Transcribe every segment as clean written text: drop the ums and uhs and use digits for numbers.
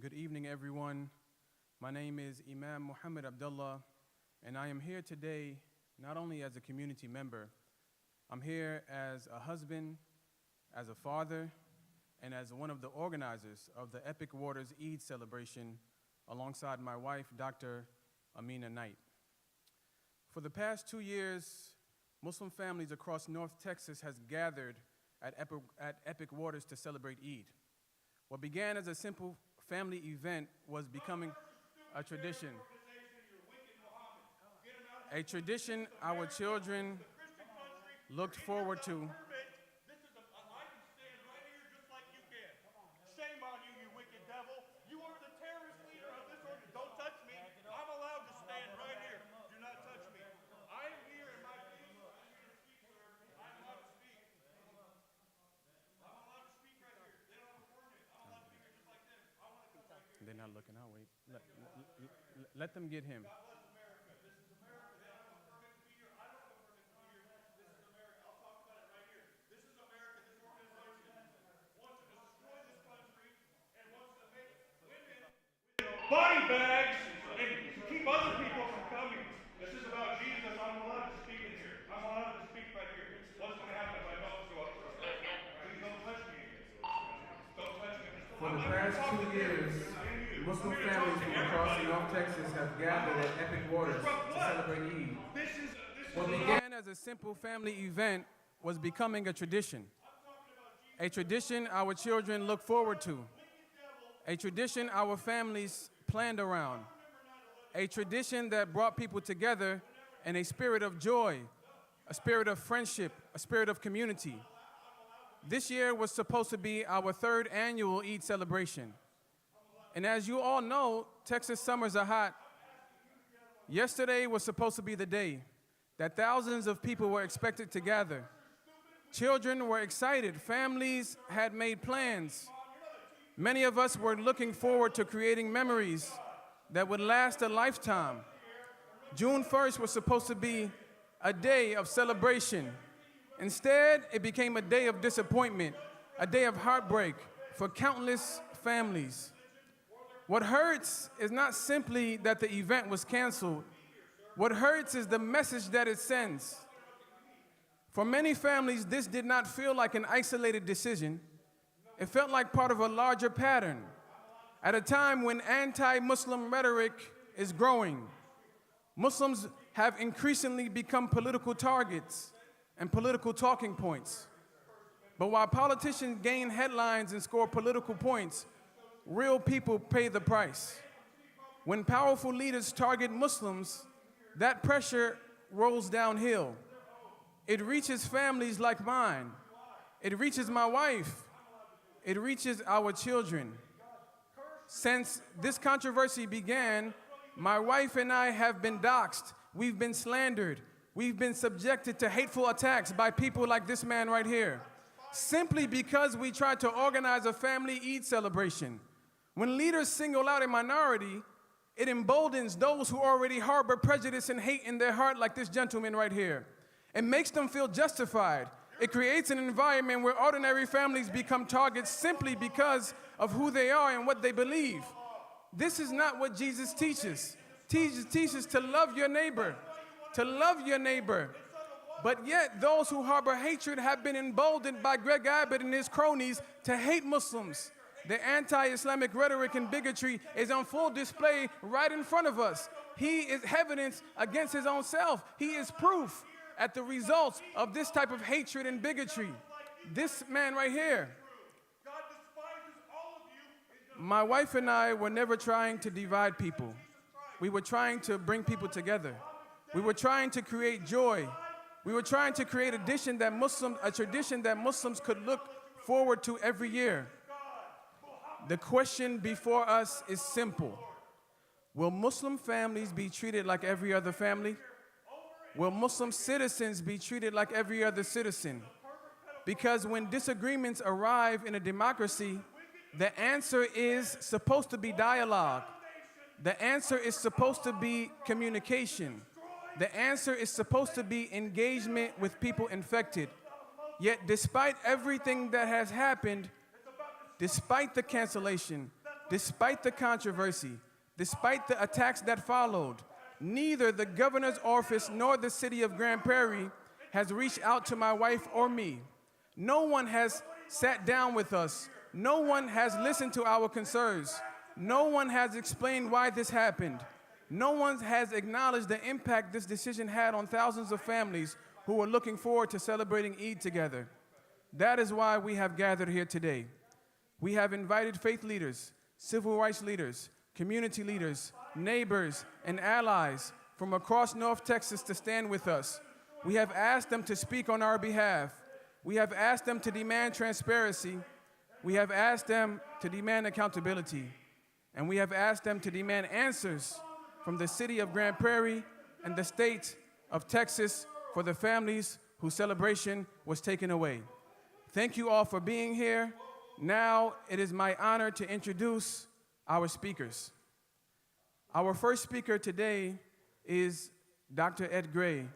Good evening, everyone. My name is Imam Muhammad Abdullah, and I am here today not only as a community member, I'm here as a husband, as a father, and as one of the organizers of the Epic Waters Eid celebration alongside my wife, Dr. Amina Knight. For the past 2 years, Muslim families across North Texas has gathered at Epic Waters to celebrate Eid. What began as a simple family event was becoming a tradition. A tradition our children looked forward to. Shame on you, you wicked devil. You are the terrorist leader of this organization. Don't touch me. I'm allowed to stand right here. Do not touch me. I am here in my peace. I'm here to speak, sir. I'm allowed to speak. I'm allowed to speak right here. They don't have a permit. I'm allowed to be here just like them. I want to come right here. They're not looking out. Wait. Let them get him. God bless America. This is America. They don't have a permit to be here. I don't have a permit to be here. This is America. I'll talk about it right here. This is America. This organization wants to destroy this country and wants to make women body bags and keep other people from coming. This is about Jesus. I'm allowed to speak in here. I'm allowed to speak right here. What's going to happen if I don't go up? Please don't touch me. Don't touch me. For the past 2 years, Muslim families from across North Texas have gathered at Epic Waters to celebrate Eid. What began as a simple family event was becoming a tradition. A tradition our children look forward to. A tradition our families planned around. A tradition that brought people together in a spirit of joy, a spirit of friendship, a spirit of community. This year was supposed to be our 3rd annual Eid celebration. And as you all know, Texas summers are hot. Yesterday was supposed to be the day that thousands of people were expected to gather. Children were excited. Families had made plans. Many of us were looking forward to creating memories that would last a lifetime. June 1st was supposed to be a day of celebration. Instead, it became a day of disappointment, a day of heartbreak for countless families. What hurts is not simply that the event was canceled. What hurts is the message that it sends. For many families, this did not feel like an isolated decision. It felt like part of a larger pattern. At a time when anti-Muslim rhetoric is growing, Muslims have increasingly become political targets and political talking points. But while politicians gain headlines and score political points, real people pay the price. When powerful leaders target Muslims, that pressure rolls downhill. It reaches families like mine. It reaches my wife. It reaches our children. Since this controversy began, my wife and I have been doxxed. We've been slandered. We've been subjected to hateful attacks by people like this man right here, simply because we tried to organize a family Eid celebration. When leaders single out a minority, it emboldens those who already harbor prejudice and hate in their heart, like this gentleman right here. It makes them feel justified. It creates an environment where ordinary families become targets simply because of who they are and what they believe. This is not what Jesus teaches. Jesus teaches to love your neighbor, to love your neighbor. But yet, those who harbor hatred have been emboldened by Greg Abbott and his cronies to hate Muslims. The anti-Islamic rhetoric and bigotry is on full display right in front of us. He is evidence against his own self. He is proof at the results of this type of hatred and bigotry. This man right here. My wife and I were never trying to divide people. We were trying to bring people together. We were trying to create joy. We were trying to create a tradition that Muslims could look forward to every year. The question before us is simple. Will Muslim families be treated like every other family? Will Muslim citizens be treated like every other citizen? Because when disagreements arrive in a democracy, the answer is supposed to be dialogue. The answer is supposed to be communication. The answer is supposed to be engagement with people infected. Yet despite everything that has happened, despite the cancellation, Despite the controversy, despite the attacks that followed, neither the governor's office nor the city of Grand Prairie has reached out to my wife or me. No one has sat down with us. No one has listened to our concerns. No one has explained why this happened. No one has acknowledged the impact this decision had on thousands of families who were looking forward to celebrating Eid together. That is why we have gathered here today. We have invited faith leaders, civil rights leaders, community leaders, neighbors, and allies from across North Texas to stand with us. We have asked them to speak on our behalf. We have asked them to demand transparency. We have asked them to demand accountability. And we have asked them to demand answers from the city of Grand Prairie and the state of Texas for the families whose celebration was taken away. Thank you all for being here. Now it is my honor to introduce our speakers. Our first speaker today is Dr. Ed Gray,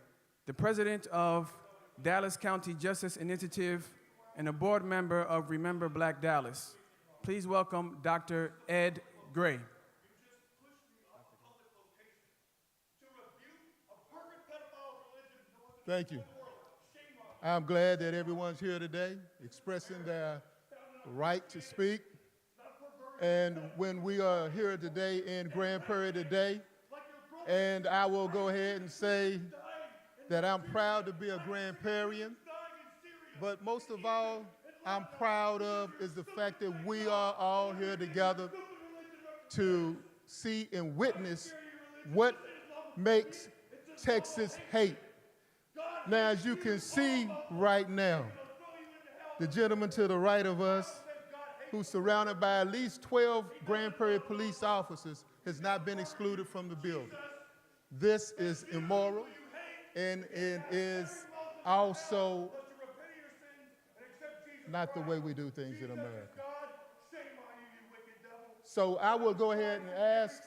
the president of Dallas County Justice Initiative and a board member of Remember Black Dallas. Please welcome Dr. Ed Gray. Thank you. I'm glad that everyone's here today expressing their right to speak. And when we are here today in Grand Prairie today, and I will go ahead and say that I'm proud to be a Grand Prairiean, but most of all I'm proud of is the fact that we are all here together to see and witness what makes Texas hate. Now, as you can see right now, the gentleman to the right of us, who's surrounded by at least 12 Grand Prairie police officers, has not been excluded from the building. This is immoral, and it is also not the way we do things in America. So I will go ahead and ask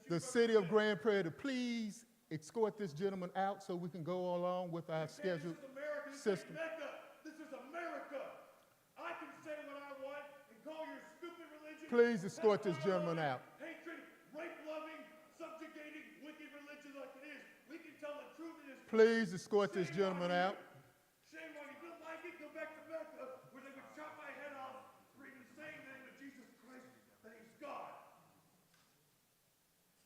the city of Grand Prairie to please escort this gentleman out so we can go along with our scheduled system. This is America. I can say what I want and call your stupid religion. Please escort this gentleman out. Hatred, rape-loving, subjugating, wicked religion like it is. We can tell the truth in this. Please escort this gentleman out. Shame on you. Don't like it? Go back to Mecca where they would chop my head off for even saying the name of Jesus Christ, that he's God.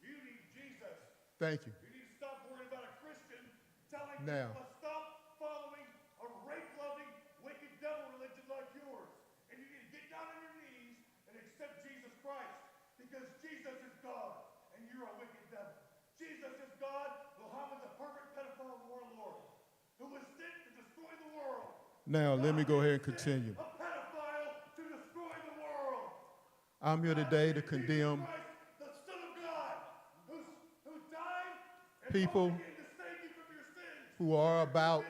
You need Jesus. Thank you. You need to stop worrying about a Christian telling Now. people to stop following a rape-loving, wicked devil religion like yours. And you need to get down on your knees and accept Jesus Christ. Because Jesus is God, and you're a wicked devil. Jesus is God, Muhammad's a perfect pedophile warlord who was sent to destroy the world. Now, let me go ahead and continue. A pedophile to destroy the world. I'm here today to condemn Christ, the Son of God, who died and people rose again to save you from your sins. who are about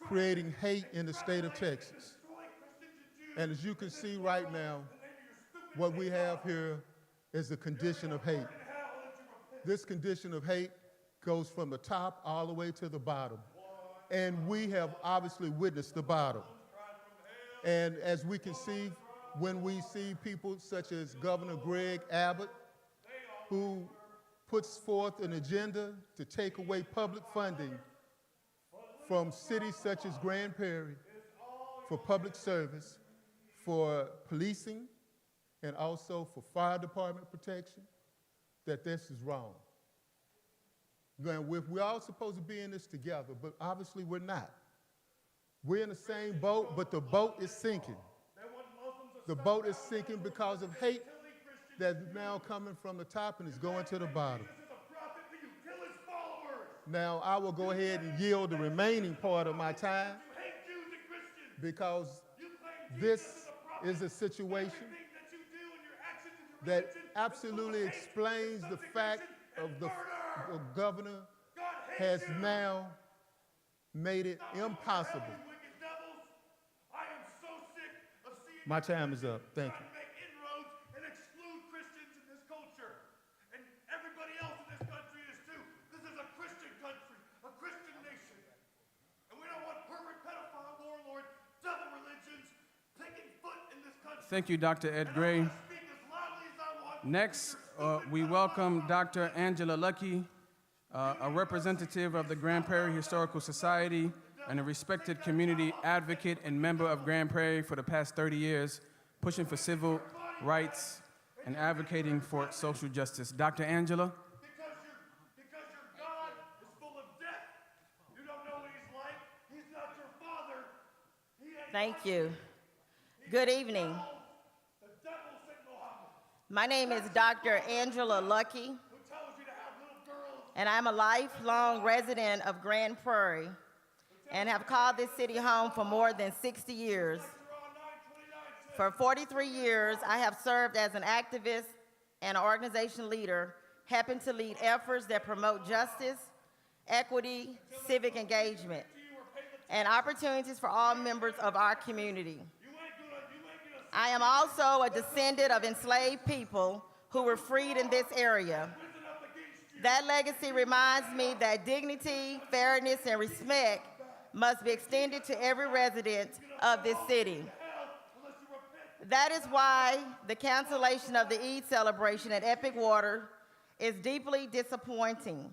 creating hate in the state of Texas. And as you can see right now, what we have here is a condition of hate. This condition of hate goes from the top all the way to the bottom. And we have obviously witnessed the bottom. And as we can see, when we see people such as Governor Greg Abbott, who puts forth an agenda to take away public funding from cities such as Grand Prairie for public service, for policing, and also for fire department protection, that this is wrong. Now, we're all supposed to be in this together, but obviously we're not. We're in the same boat, but the boat is sinking. The boat is sinking because of hate that's now coming from the top and is going to the bottom. Now, I will go ahead and yield the remaining part of my time because this is a situation that absolutely explains the fact of the governor has now made it impossible. My time is up. Thank you. Thank you, Dr. Ed Gray. Speak as loudly as I want. Next, we welcome Dr. Angela Lucky, a representative of the Grand Prairie Historical Society and a respected community advocate and member of Grand Prairie for the past 30 years, pushing for civil rights and advocating for social justice. Dr. Angela? Because your God is full of death. You don't know what he's like. He's not your father. He ain't Thank you. Good evening. the devil sent Muhammad. My name is Dr. Angela Lucky, Who tells you to have little girls? and I'm a lifelong resident of Grand Prairie and have called this city home for more than 60 years. You're on 929. For 43 years, I have served as an activist and an organization leader, helping to lead efforts that promote justice, equity, civic engagement, and opportunities for all members of our community. I am also a descendant of enslaved people who were freed in this area. That legacy reminds me that dignity, fairness, and respect must be extended to every resident of this city. That is why the cancellation of the Eid celebration at Epic Water is deeply disappointing.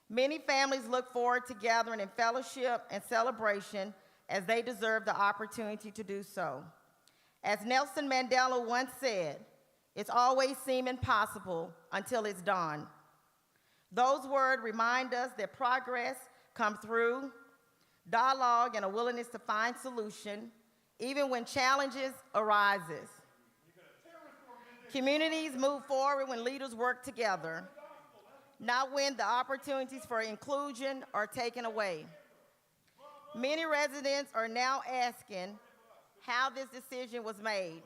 Many families look forward to gathering in fellowship and celebration as they deserve the opportunity to do so. As Nelson Mandela once said, "It's always seemed impossible until it's done." Those words remind us that progress comes through dialogue and a willingness to find solution, even when challenges arises. Communities move forward when leaders work together, not when the opportunities for inclusion are taken away. Many residents are now asking how this decision was made.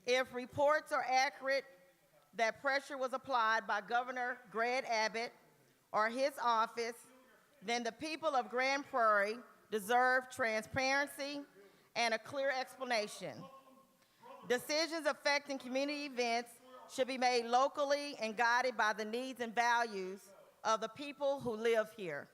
If reports are accurate that pressure was applied by Governor Greg Abbott or his office, then the people of Grand Prairie deserve transparency and a clear explanation. Decisions affecting community events should be made locally and guided by the needs and values of the people who live here.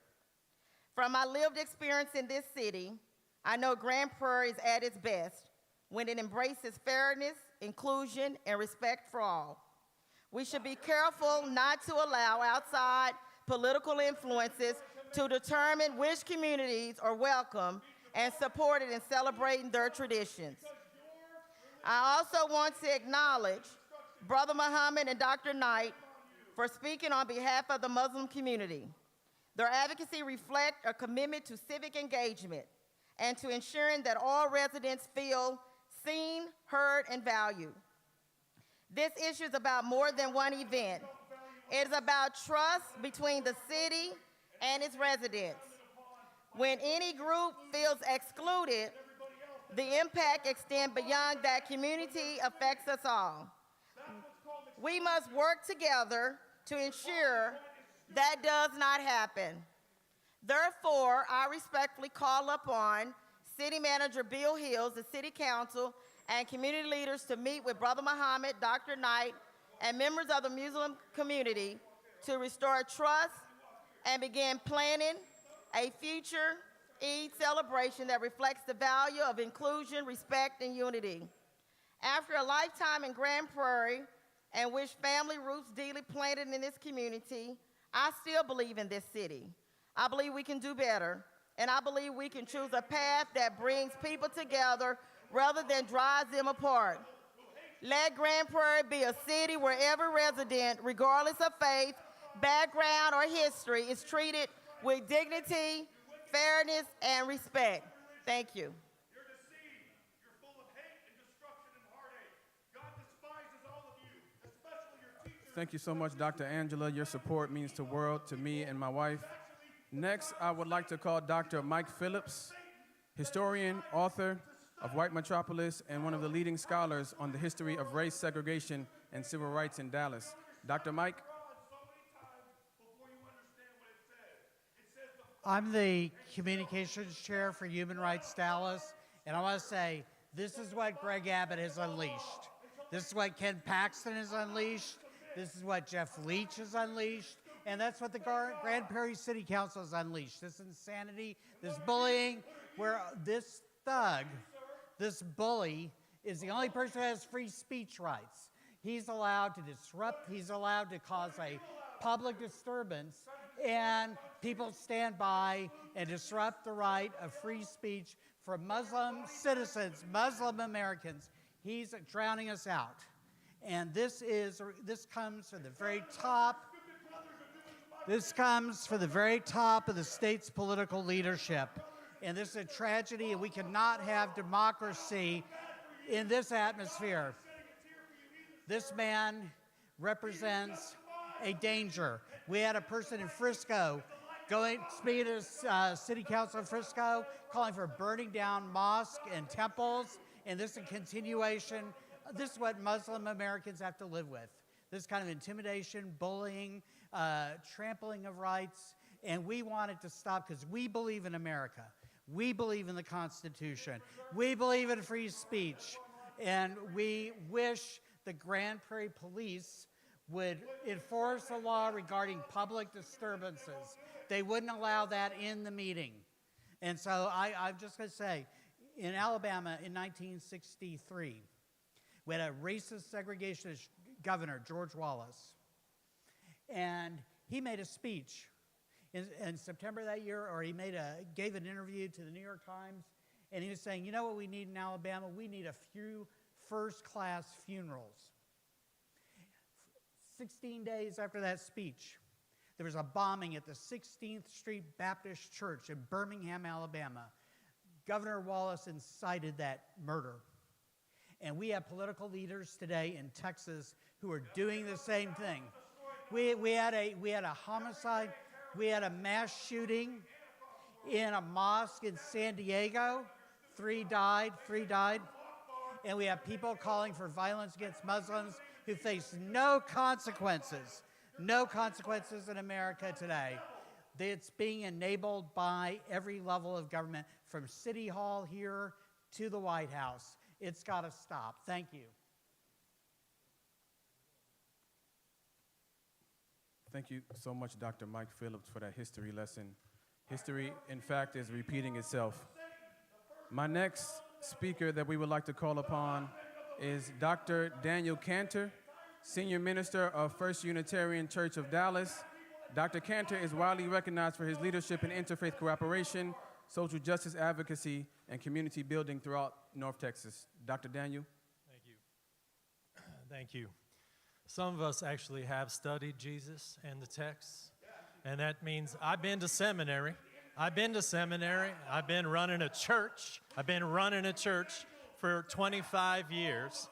From my lived experience in this city, I know Grand Prairie is at its best when it embraces fairness, inclusion, and respect for all. We should be careful not to allow outside political influences to determine which communities are welcome and supported in celebrating their traditions. I also want to acknowledge Brother Muhammad and Dr. Knight for speaking on behalf of the Muslim community. Their advocacy reflects a commitment to civic engagement and to ensuring that all residents feel seen, heard, and valued. This issue is about more than one event. It is about trust between the city and its residents. When any group feels excluded, the impact extends beyond that community, affects us all. We must work together to ensure that does not happen. Therefore, I respectfully call upon City Manager Bill Hills, the City Council, and community leaders to meet with Brother Muhammad, Dr. Knight, and members of the Muslim community to restore trust and begin planning a future Eid celebration that reflects the value of inclusion, respect, and unity. After a lifetime in Grand Prairie, and which family roots deeply planted in this community, I still believe in this city. I believe we can do better, and I believe we can choose a path that brings people together rather than drives them apart. Let Grand Prairie be a city where every resident, regardless of faith, background, or history, is treated with dignity, fairness, and respect. Thank you. You're deceived. You're full of hate and destruction and heartache. God despises all of you, especially your teachers. Thank you so much, Dr. Angela. Your support means the world to me and my wife. Next, I would like to call Dr. Mike Phillips, historian, author of White Metropolis, and one of the leading scholars on the history of race segregation and civil rights in Dallas. Dr. Mike? I'm the communications chair for Human Rights Dallas, and I want to say this is what Greg Abbott has unleashed. This is what Ken Paxton has unleashed. This is what Jeff Leach has unleashed. And that's what the Grand Prairie City Council has unleashed. This insanity, this bullying, where this thug, this bully, is the only person who has free speech rights. He's allowed to disrupt, he's allowed to cause a public disturbance, and people stand by and disrupt the right of free speech for Muslim citizens, Muslim Americans. He's drowning us out. And this comes from the very top. This comes from the very top of the state's political leadership. And this is a tragedy, and we cannot have democracy in this atmosphere. This man represents a danger. We had a person in Frisco speaking to City Council in Frisco, calling for burning down mosques and temples, and this is a continuation. This is what Muslim Americans have to live with. This kind of intimidation, bullying, trampling of rights, and we want it to stop because we believe in America. We believe in the Constitution. We believe in free speech, and we wish the Grand Prairie Police would enforce a law regarding public disturbances. They wouldn't allow that in the meeting. And so I'm just going to say, in Alabama in 1963, we had a racist segregationist governor, George Wallace. And he made a speech in September that year, or he gave an interview to the New York Times, and he was saying, you know what we need in Alabama? We need a few first-class funerals. 16 days after that speech, there was a bombing at the 16th Street Baptist Church in Birmingham, Alabama. Governor Wallace incited that murder. And we have political leaders today in Texas who are doing the same thing. We had a homicide. We had a mass shooting in a mosque in San Diego. Three died. And we have people calling for violence against Muslims who face no consequences in America today. It's being enabled by every level of government, from City Hall here to the White House. It's got to stop. Thank you. Thank you so much, Dr. Mike Phillips, for that history lesson. History, in fact, is repeating itself. My next speaker that we would like to call upon is Dr. Daniel Cantor, Senior Minister of First Unitarian Church of Dallas. Dr. Cantor is widely recognized for his leadership in interfaith cooperation, social justice advocacy, and community building throughout North Texas. Dr. Daniel. Thank you. Thank you. Some of us actually have studied Jesus and the texts, and that means I've been to seminary. I've been running a church. I've been running a church for 25 years,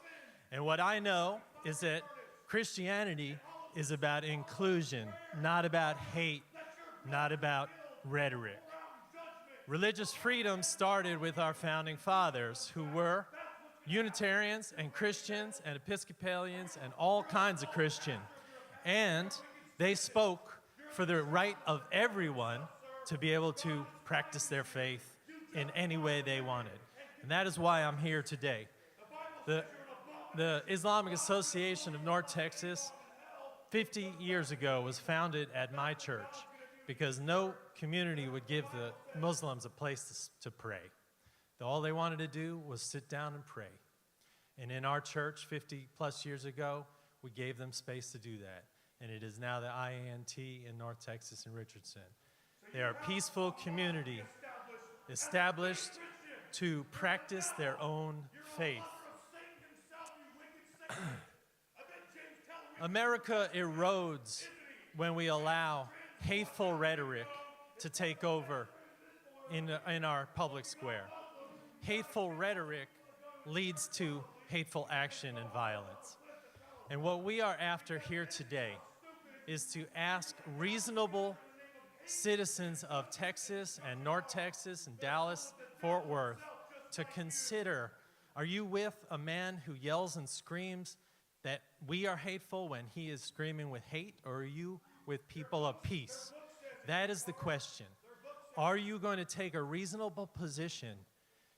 and what I know is that Christianity is about inclusion, not about hate, not about rhetoric. Religious freedom started with our founding fathers, who were Unitarians and Christians and Episcopalians and all kinds of Christian. And they spoke for the right of everyone to be able to practice their faith in any way they wanted. And that is why I'm here today. The Islamic Association of North Texas 50 years ago was founded at my church because no community would give the Muslims a place to pray. All they wanted to do was sit down and pray. And in our church 50 plus years ago, we gave them space to do that. And it is now the IANT in North Texas and Richardson. They are a peaceful community established to practice their own faith. America erodes when we allow hateful rhetoric to take over in our public square. Hateful rhetoric leads to hateful action and violence. And what we are after here today is to ask reasonable citizens of Texas and North Texas and Dallas, Fort Worth, to consider, are you with a man who yells and screams that we are hateful when he is screaming with hate, or are you with people of peace? That is the question. Are you going to take a reasonable position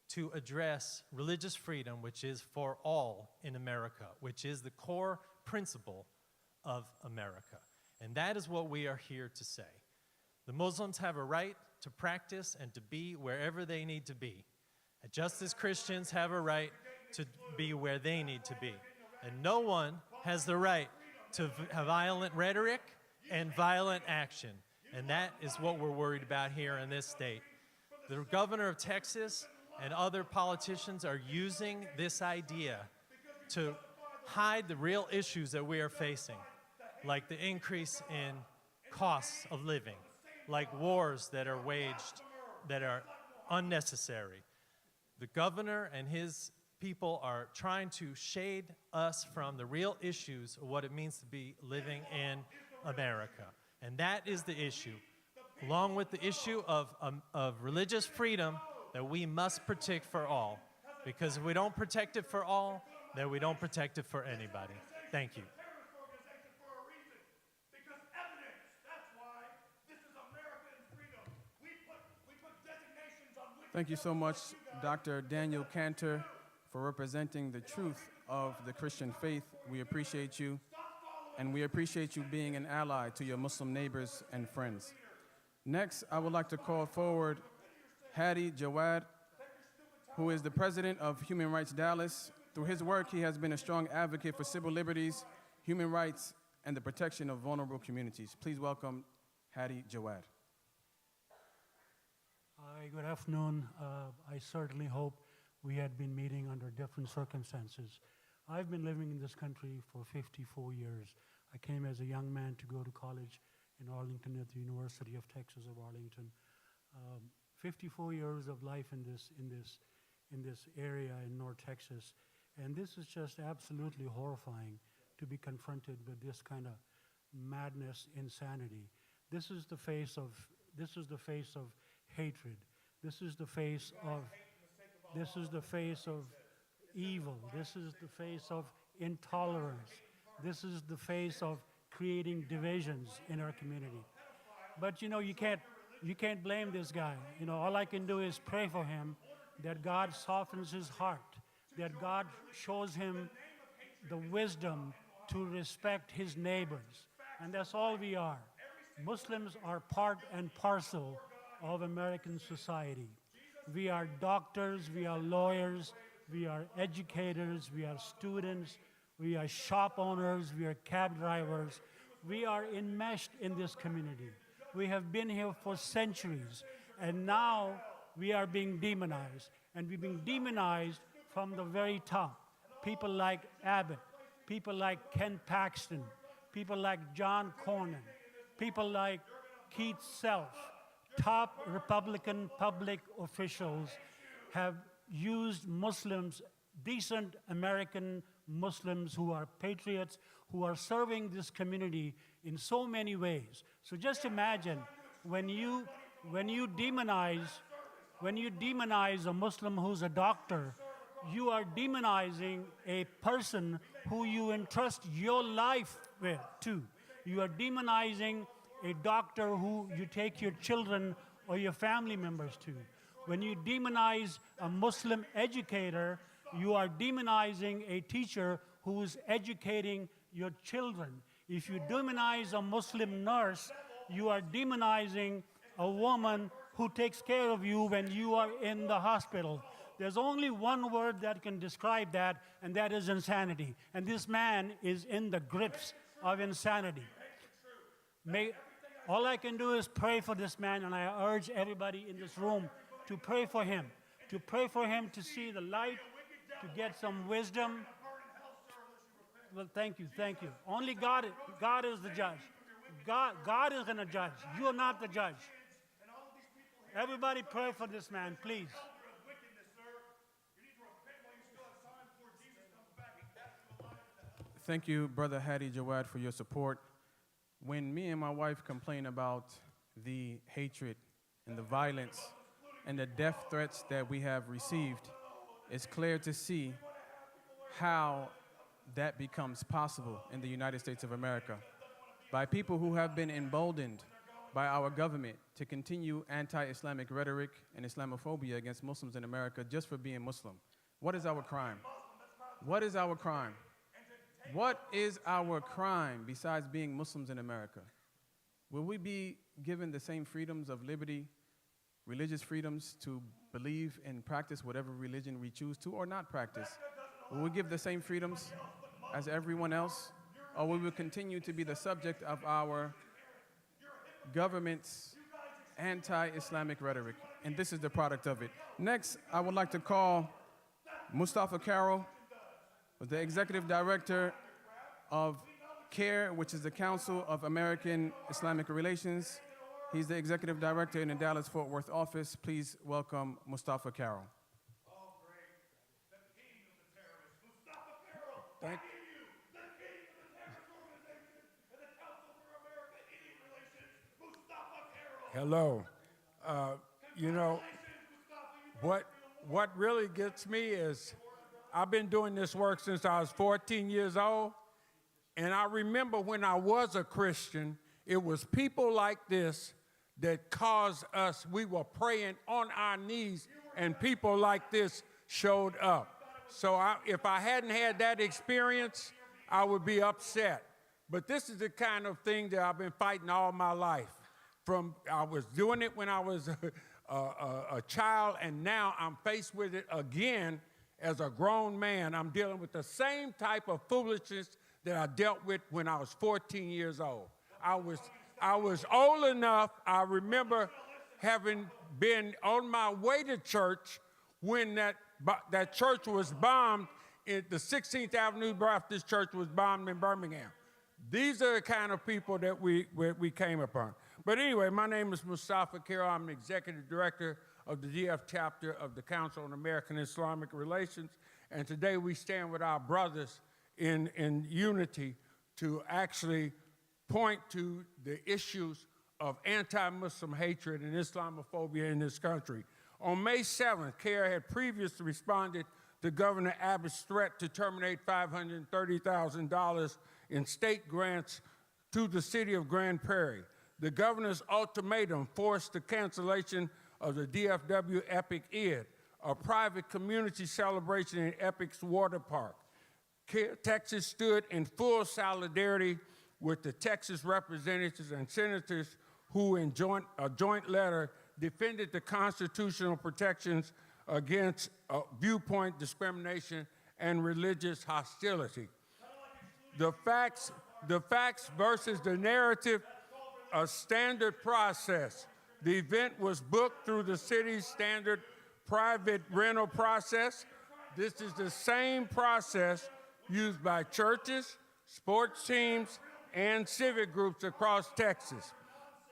to address religious freedom, which is for all in America, which is the core principle of America? And that is what we are here to say. The Muslims have a right to practice and to be wherever they need to be, just as Christians have a right to be where they need to be. And no one has the right to have violent rhetoric and violent action. And that is what we're worried about here in this state. The governor of Texas and other politicians are using this idea to hide the real issues that we are facing, like the increase in costs of living, like wars that are waged that are unnecessary. The governor and his people are trying to shade us from the real issues of what it means to be living in America. And that is the issue, along with the issue of religious freedom that we must protect for all. Because if we don't protect it for all, then we don't protect it for anybody. Thank you. Terrorist organization for a reason. Because evidence, that's why. This is America and freedom. We put designations on which. Thank you so much, Dr. Daniel Cantor, for representing the truth of the Christian faith. We appreciate you, and we appreciate you being an ally to your Muslim neighbors and friends. Next, I would like to call forward Hadi Jawad, who is the president of Human Rights Dallas. Through his work, he has been a strong advocate for civil liberties, human rights, and the protection of vulnerable communities. Please welcome Hadi Jawad. Hi, good afternoon. I certainly hope we had been meeting under different circumstances. I've been living in this country for 54 years. I came as a young man to go to college in Arlington at the University of Texas of Arlington. 54 years of life in this area in North Texas. And this is just absolutely horrifying to be confronted with this kind of madness, insanity. This is the face of hatred. This is the face of evil. This is the face of intolerance. This is the face of creating divisions in our community. But you can't blame this guy. All I can do is pray for him that God softens his heart, that God shows him the wisdom to respect his neighbors. And that's all we are. Muslims are part and parcel of American society. We are doctors, we are lawyers, we are educators, we are students, we are shop owners, we are cab drivers. We are enmeshed in this community. We have been here for centuries, and now we are being demonized. And we're being demonized from the very top. People like Abbott, people like Ken Paxton, people like John Cornyn, people like Keith Self, top Republican public officials have used Muslims, decent American Muslims who are patriots, who are serving this community in so many ways. So just imagine when you demonize a Muslim who's a doctor, you are demonizing a person who you entrust your life with too. You are demonizing a doctor who you take your children or your family members to. When you demonize a Muslim educator, you are demonizing a teacher who is educating your children. If you demonize a Muslim nurse, you are demonizing a woman who takes care of you when you are in the hospital. There's only one word that can describe that, and that is insanity. And this man is in the grips of insanity. All I can do is pray for this man, and I urge everybody in this room to pray for him, to see the light, to get some wisdom. Well, thank you. Only God is the judge. God is going to judge. You are not the judge. Everybody pray for this man, please. Thank you, Brother Hadi Jawad, for your support. When me and my wife complain about the hatred and the violence and the death threats that we have received, it's clear to see how that becomes possible in the United States of America by people who have been emboldened by our government to continue anti-Islamic rhetoric and Islamophobia against Muslims in America just for being Muslim. What is our crime? What is our crime? What is our crime besides being Muslims in America? Will we be given the same freedoms of liberty, religious freedoms to believe and practice whatever religion we choose to or not practice? Will we give the same freedoms as everyone else? Or will we continue to be the subject of our government's anti-Islamic rhetoric? And this is the product of it. Next, I would like to call Mustafa Carroll, the Executive Director of CAIR, which is the Council of American Islamic Relations. He's the Executive Director in the Dallas-Fort Worth office. Please welcome Mustafa Carroll. Thank Hello. You know, what really gets me is I've been doing this work since I was 14 years old, and I remember when I was a Christian, it was people like this that caused us, we were praying on our knees, and people like this showed up. So if I hadn't had that experience, I would be upset. But this is the kind of thing that I've been fighting all my life. I was doing it when I was a child, and now I'm faced with it again as a grown man. I'm dealing with the same type of foolishness that I dealt with when I was 14 years old. I was old enough, I remember having been on my way to church when that church was bombed. The 16th Avenue Baptist Church was bombed in Birmingham. These are the kind of people that we came upon. But anyway, my name is Mustafa Carroll. I'm the Executive Director of the DF chapter of the Council on American Islamic Relations. And today we stand with our brothers in unity to actually point to the issues of anti-Muslim hatred and Islamophobia in this country. On May 7th, CAIR had previously responded to Governor Abbott's threat to terminate $530,000 in state grants to the city of Grand Prairie. The governor's ultimatum forced the cancellation of the DFW Epic Id, a private community celebration in Epic's water park. Texas stood in full solidarity with the Texas representatives and senators who, in a joint letter, defended the constitutional protections against viewpoint discrimination and religious hostility. The facts versus the narrative, a standard process. The event was booked through the city's standard private rental process. This is the same process used by churches, sports teams, and civic groups across Texas.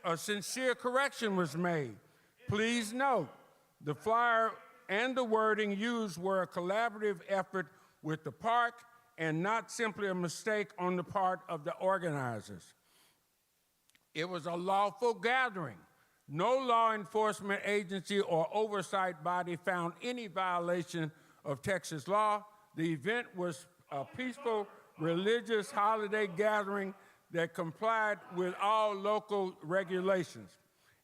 A sincere correction was made. Please note, the flyer and the wording used were a collaborative effort with the park and not simply a mistake on the part of the organizers. It was a lawful gathering. No law enforcement agency or oversight body found any violation of Texas law. The event was a peaceful religious holiday gathering that complied with all local regulations.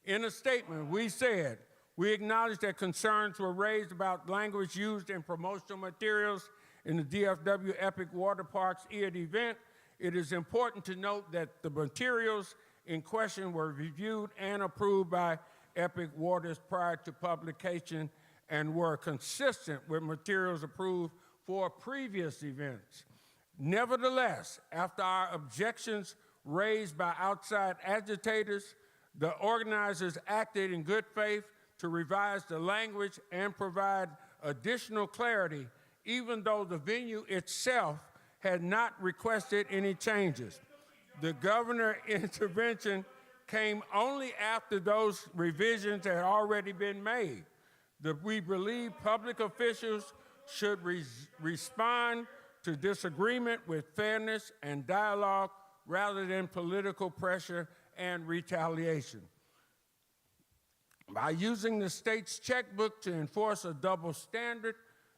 In a statement, we said, we acknowledge that concerns were raised about language used in promotional materials in the DFW Epic Water Park's Id event. It is important to note that the materials in question were reviewed and approved by Epic Waters prior to publication and were consistent with materials approved for previous events. Nevertheless, after our objections raised by outside agitators, the organizers acted in good faith to revise the language and provide additional clarity, even though the venue itself had not requested any changes. The governor's intervention came only after those revisions had already been made. We believe public officials should respond to disagreement with fairness and dialogue rather than political pressure and retaliation. By using the state's checkbook to enforce a double standard,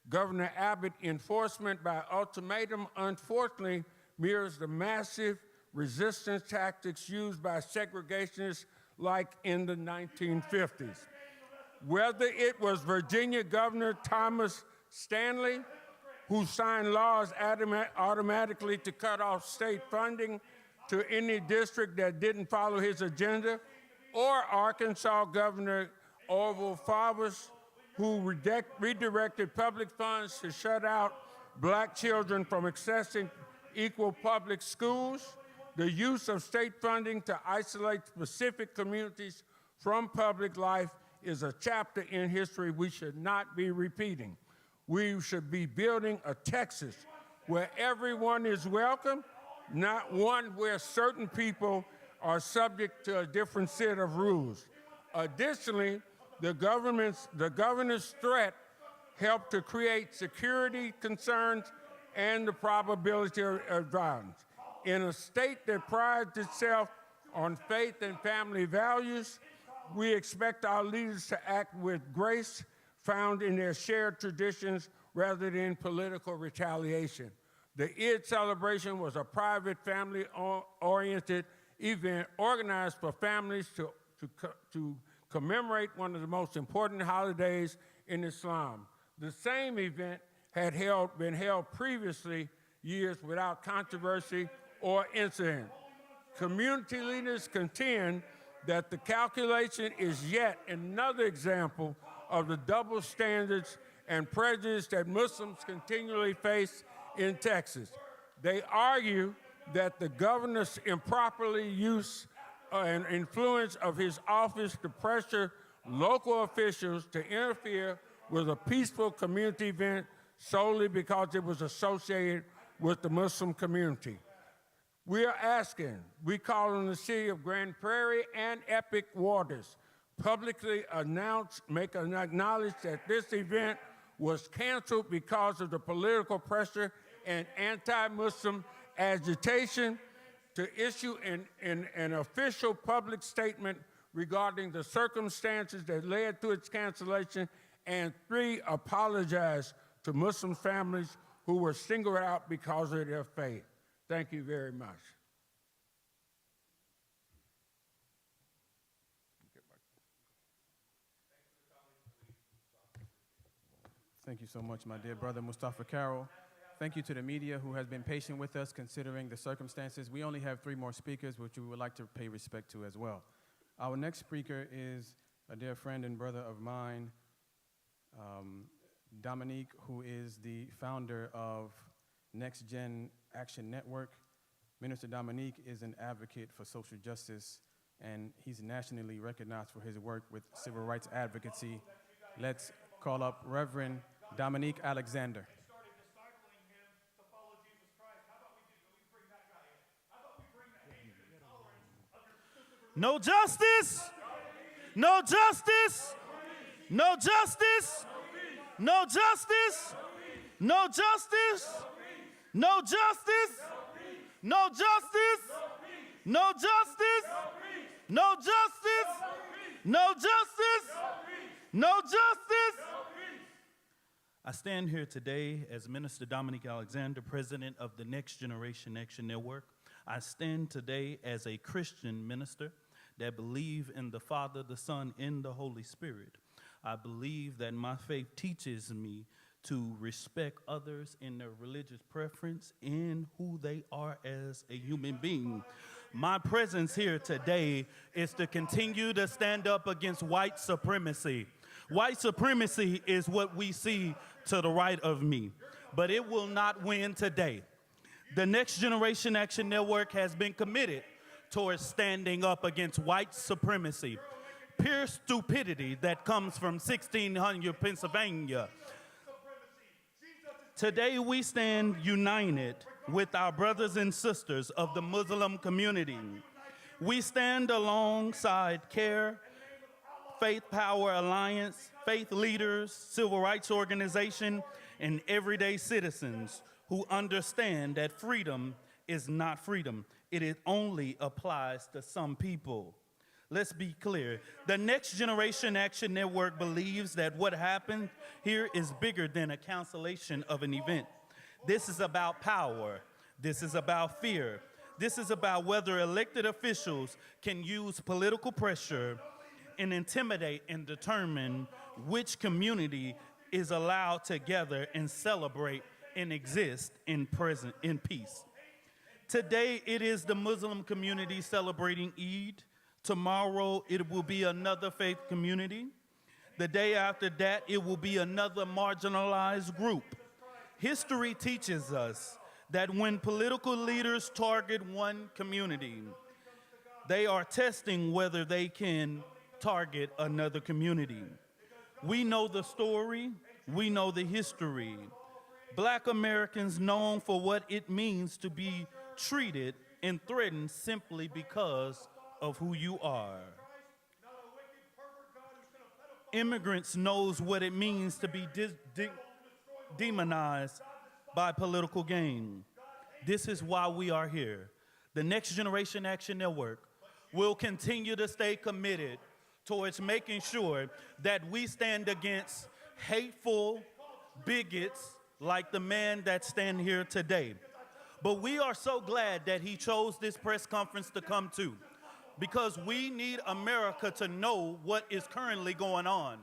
Governor Abbott enforcement by ultimatum unfortunately mirrors the massive resistance tactics used by segregationists like in the 1950s. Whether it was Virginia Governor Thomas Stanley, who signed laws automatically to cut off state funding to any district that didn't follow his agenda, or Arkansas Governor Orville Faubus, who redirected public funds to shut out black children from accessing equal public schools, the use of state funding to isolate specific communities from public life is a chapter in history we should not be repeating. We should be building a Texas where everyone is welcome, not one where certain people are subject to a different set of rules. Additionally, the governor's threat helped to create security concerns and the probability of violence. In a state that prides itself on faith and family values, we expect our leaders to act with grace found in their shared traditions rather than political retaliation. The Eid celebration was a private, family-oriented event organized for families to commemorate one of the most important holidays in Islam. The same event had been held previously years without controversy or incident. Community leaders contend that the calculation is yet another example of the double standards and prejudice that Muslims continually face in Texas. They argue that the governor's improperly use and influence of his office to pressure local officials to interfere with a peaceful community event solely because it was associated with the Muslim community. We call on the city of Grand Prairie and Epic Waters publicly acknowledge that this event was canceled because of the political pressure and anti-Muslim agitation, to issue an official public statement regarding the circumstances that led to its cancellation, and 3, apologize to Muslim families who were singled out because of their faith. Thank you very much. Thank you so much, my dear brother Mustafa Carroll. Thank you to the media who has been patient with us considering the circumstances. We only have 3 more speakers, which we would like to pay respect to as well. Our next speaker is a dear friend and brother of mine, Dominique, who is the founder of NGAN Action Network. Minister Dominique is an advocate for social justice, and he's nationally recognized for his work with civil rights advocacy. Let's call up Reverend Dominique Alexander. No justice, no justice, no justice, no justice, no justice, no justice, no justice, no justice, no justice, no justice, no justice. I stand here today as Minister Dominique Alexander, president of the Next Generation Action Network. I stand today as a Christian minister that believe in the Father, the Son, and the Holy Spirit. I believe that my faith teaches me to respect others in their religious preference and who they are as a human being. My presence here today is to continue to stand up against white supremacy. White supremacy is what we see to the right of me, but it will not win today. The Next Generation Action Network has been committed towards standing up against white supremacy, pure stupidity that comes from 1600 Pennsylvania. Today we stand united with our brothers and sisters of the Muslim community. We stand alongside CAIR, Faith Power Alliance, faith leaders, civil rights organization, and everyday citizens who understand that freedom is not freedom. It only applies to some people. Let's be clear. The Next Generation Action Network believes that what happened here is bigger than a cancellation of an event. This is about power. This is about fear. This is about whether elected officials can use political pressure and intimidate and determine which community is allowed to gather and celebrate and exist in peace. Today, it is the Muslim community celebrating Eid. Tomorrow, it will be another faith community. The day after that, it will be another marginalized group. History teaches us that when political leaders target one community, they are testing whether they can target another community. We know the story, we know the history. Black Americans known for what it means to be treated and threatened simply because of who you are. Immigrants knows what it means to be demonized by political gain. This is why we are here. The Next Generation Action Network will continue to stay committed towards making sure that we stand against hateful bigots like the man that stand here today. But we are so glad that he chose this press conference to come to, because we need America to know what is currently going on.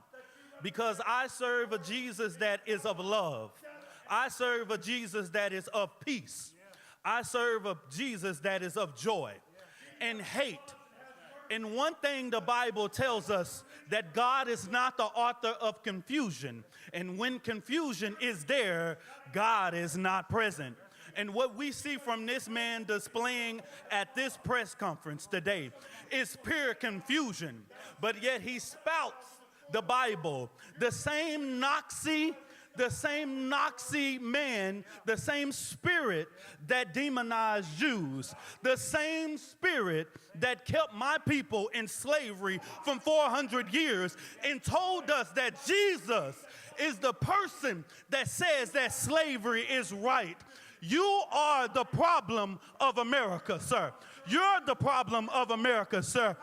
Because I serve a Jesus that is of love. I serve a Jesus that is of peace. I serve a Jesus that is of joy and hate. And one thing the Bible tells us, that God is not the author of confusion. And when confusion is there, God is not present. And what we see from this man displaying at this press conference today is pure confusion. But yet he spouts the Bible. The same Nazi man, the same spirit that demonized Jews, the same spirit that kept my people in slavery from 400 years and told us that Jesus is the person that says that slavery is right. You are the problem of America, sir. You're the problem of America, sir.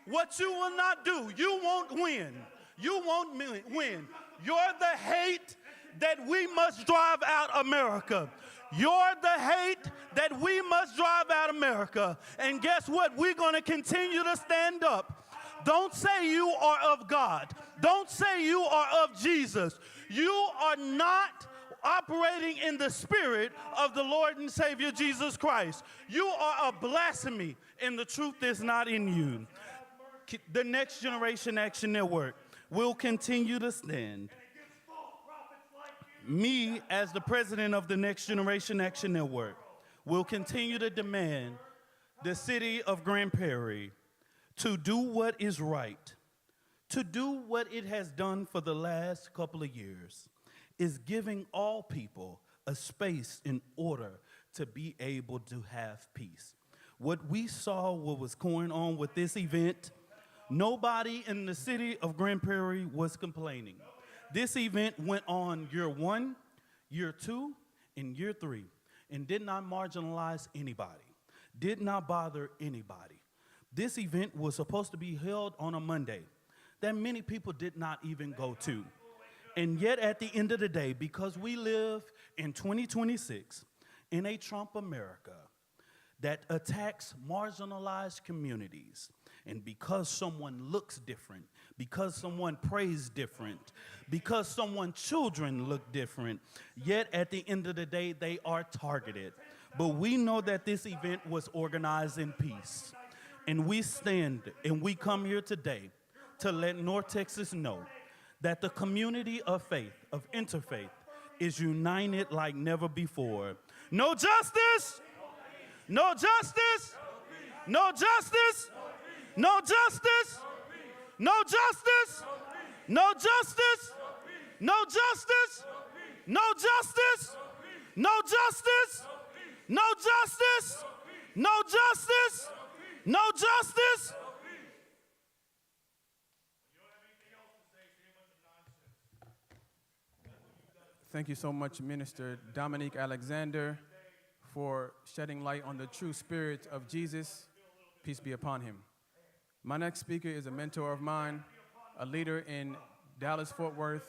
What you will not do, you won't win. You won't win. You're the hate that we must drive out America. You're the hate that we must drive out America. And guess what? We're going to continue to stand up. Don't say you are of God. Don't say you are of Jesus. You are not operating in the spirit of the Lord and Savior Jesus Christ. You are a blasphemy, and the truth is not in you. The Next Generation Action Network will continue to stand. Me, as the president of the Next Generation Action Network, will continue to demand the city of Grand Prairie to do what is right, to do what it has done for the last couple of years, is giving all people a space in order to be able to have peace. What we saw, what was going on with this event, nobody in the city of Grand Prairie was complaining. This event went on year 1, year 2, and year 3, and did not marginalize anybody, did not bother anybody. This event was supposed to be held on a Monday that many people did not even go to. And yet at the end of the day, because we live in 2026 in a Trump America that attacks marginalized communities, and because someone looks different, because someone prays different, because someone's children look different, yet at the end of the day, they are targeted. But we know that this event was organized in peace. And we stand and we come here today to let North Texas know that the community of faith, of interfaith, is united like never before. No justice! No justice! No justice! No justice! No justice! No justice! No justice! No justice! No justice! No justice! No justice! No justice! Thank you so much, Minister Dominique Alexander, for shedding light on the true spirit of Jesus. Peace be upon him. My next speaker is a mentor of mine, a leader in Dallas-Fort Worth,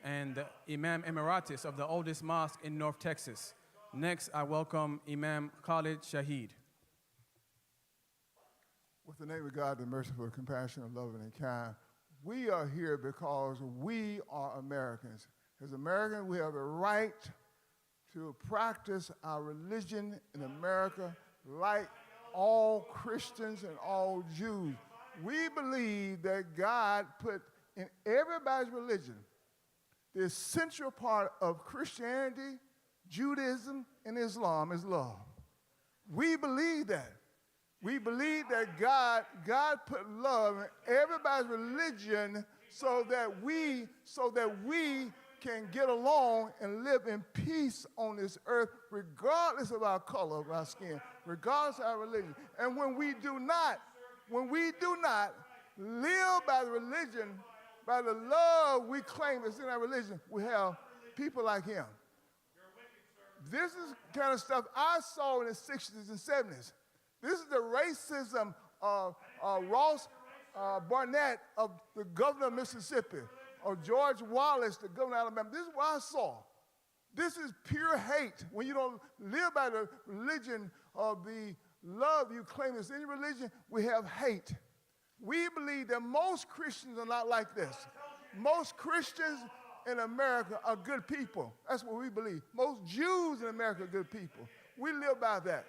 and the Imam Emeritus of the oldest mosque in North Texas. Next, I welcome Imam Khalid Shaheed. With the name of God, the merciful, compassionate, loving, and kind, we are here because we are Americans. As Americans, we have a right to practice our religion in America like all Christians and all Jews. We believe that God put in everybody's religion the essential part of Christianity Judaism and Islam is love. We believe that. We believe that God put love in everybody's religion so that we can get along and live in peace on this earth, regardless of our color of our skin, regardless of our religion. And when we do not live by the religion, by the love we claim is in our religion, we have people like him. This is the kind of stuff I saw in the 60s and 70s. This is the racism of Ross Barnett, of the governor of Mississippi, or George Wallace, the governor of Alabama. This is what I saw. This is pure hate. When you don't live by the religion of the love you claim is in religion, we have hate. We believe that most Christians are not like this. Most Christians in America are good people. That's what we believe. Most Jews in America are good people. We live by that.